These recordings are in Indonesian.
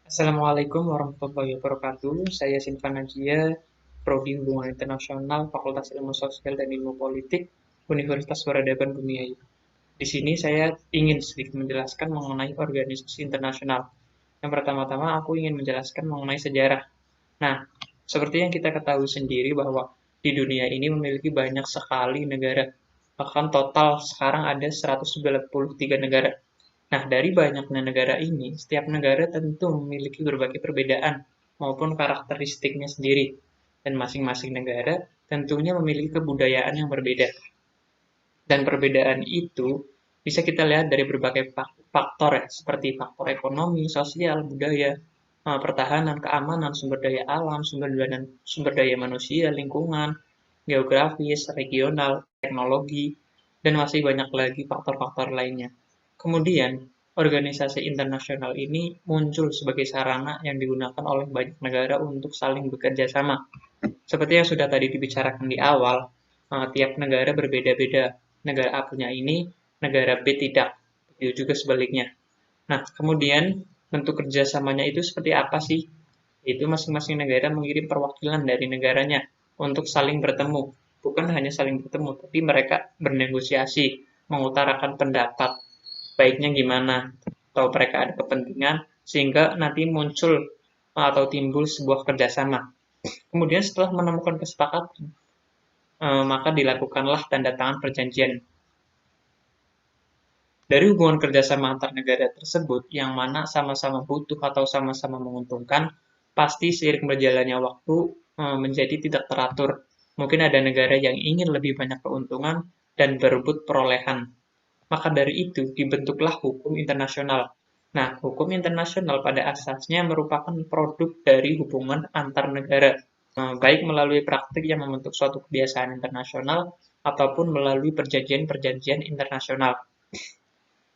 Assalamualaikum warahmatullahi wabarakatuh. Saya Sinfa Najia, Prodi Hubungan Internasional, Fakultas Ilmu Sosial dan Ilmu Politik, Universitas Peradaban Bumiayu. Di sini saya ingin sedikit menjelaskan mengenai organisasi internasional. Yang pertama-tama aku ingin menjelaskan mengenai sejarah. Nah, seperti yang kita ketahui sendiri bahwa di dunia ini memiliki banyak sekali negara. Bahkan total sekarang ada 193 negara. Nah, dari banyaknya negara ini, setiap negara tentu memiliki berbagai perbedaan maupun karakteristiknya sendiri. Dan masing-masing negara tentunya memiliki kebudayaan yang berbeda. Dan perbedaan itu bisa kita lihat dari berbagai faktor ya, seperti faktor ekonomi, sosial, budaya, pertahanan, keamanan, sumber daya alam, sumber daya manusia, lingkungan, geografis, regional, teknologi, dan masih banyak lagi faktor-faktor lainnya. Kemudian, organisasi internasional ini muncul sebagai sarana yang digunakan oleh banyak negara untuk saling bekerja sama. Seperti yang sudah tadi dibicarakan di awal, tiap negara berbeda-beda. Negara A punya ini, negara B tidak. Begitu juga sebaliknya. Nah, kemudian bentuk kerjasamanya itu seperti apa sih? Itu masing-masing negara mengirim perwakilan dari negaranya untuk saling bertemu. Bukan hanya saling bertemu, tapi mereka bernegosiasi, mengutarakan pendapat, baiknya gimana, atau mereka ada kepentingan, sehingga nanti muncul atau timbul sebuah kerjasama. Kemudian setelah menemukan kesepakatan, maka dilakukanlah tanda tangan perjanjian. Dari hubungan kerjasama antar negara tersebut, yang mana sama-sama butuh atau sama-sama menguntungkan, pasti seiring berjalannya waktu menjadi tidak teratur. Mungkin ada negara yang ingin lebih banyak keuntungan dan berebut perolehan. Maka dari itu dibentuklah hukum internasional. Nah, hukum internasional pada asasnya merupakan produk dari hubungan antar negara, baik melalui praktik yang membentuk suatu kebiasaan internasional ataupun melalui perjanjian-perjanjian internasional.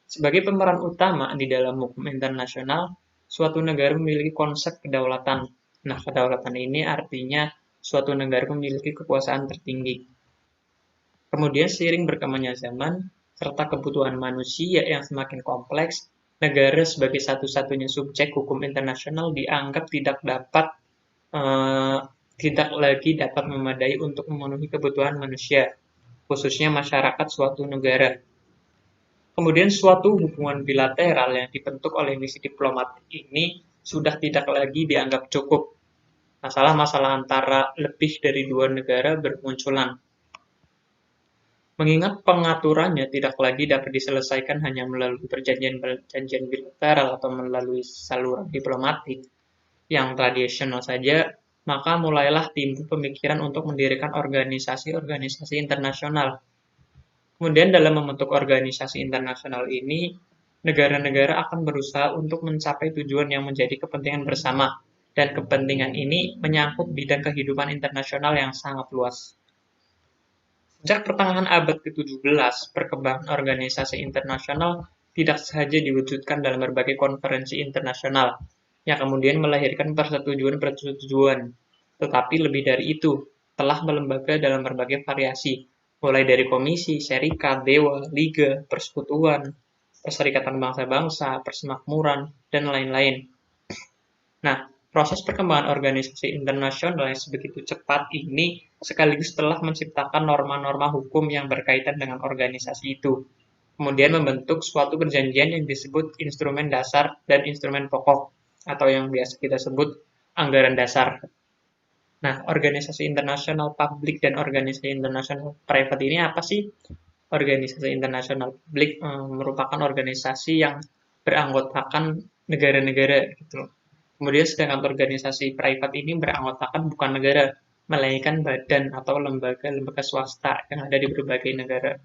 Sebagai pemeran utama di dalam hukum internasional, suatu negara memiliki konsep kedaulatan. Nah, kedaulatan ini artinya suatu negara memiliki kekuasaan tertinggi. Kemudian seiring berkembangnya zaman, serta kebutuhan manusia yang semakin kompleks, negara sebagai satu-satunya subjek hukum internasional dianggap tidak lagi dapat memadai untuk memenuhi kebutuhan manusia, khususnya masyarakat suatu negara. Kemudian suatu hubungan bilateral yang dibentuk oleh misi diplomatik ini sudah tidak lagi dianggap cukup. Masalah-masalah antara lebih dari dua negara bermunculan. Mengingat pengaturannya tidak lagi dapat diselesaikan hanya melalui perjanjian-perjanjian bilateral atau melalui saluran diplomatik yang tradisional saja, maka mulailah timbul pemikiran untuk mendirikan organisasi-organisasi internasional. Kemudian dalam membentuk organisasi internasional ini, negara-negara akan berusaha untuk mencapai tujuan yang menjadi kepentingan bersama, dan kepentingan ini menyangkut bidang kehidupan internasional yang sangat luas. Sejak pertengahan abad ke-17, perkembangan organisasi internasional tidak saja diwujudkan dalam berbagai konferensi internasional, yang kemudian melahirkan persetujuan-persetujuan, tetapi lebih dari itu, telah melembaga dalam berbagai variasi, mulai dari komisi, serikat, dewa, liga, persekutuan, perserikatan bangsa-bangsa, persemakmuran, dan lain-lain. Nah, proses perkembangan organisasi internasional yang sebegitu cepat ini sekaligus telah menciptakan norma-norma hukum yang berkaitan dengan organisasi itu. Kemudian membentuk suatu perjanjian yang disebut instrumen dasar dan instrumen pokok, atau yang biasa kita sebut anggaran dasar. Nah, organisasi internasional publik dan organisasi internasional private ini apa sih? Organisasi internasional publik merupakan organisasi yang beranggotakan negara-negara gitu. Kemudian sedangkan organisasi private ini beranggotakan bukan negara, melainkan badan atau lembaga-lembaga swasta yang ada di berbagai negara.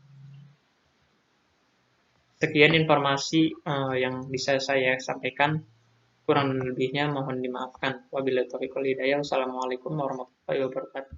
Sekian informasi yang bisa saya sampaikan. Kurang lebihnya mohon dimaafkan. Wabillahi taufiq wal hidayah. Wassalamualaikum warahmatullahi wabarakatuh.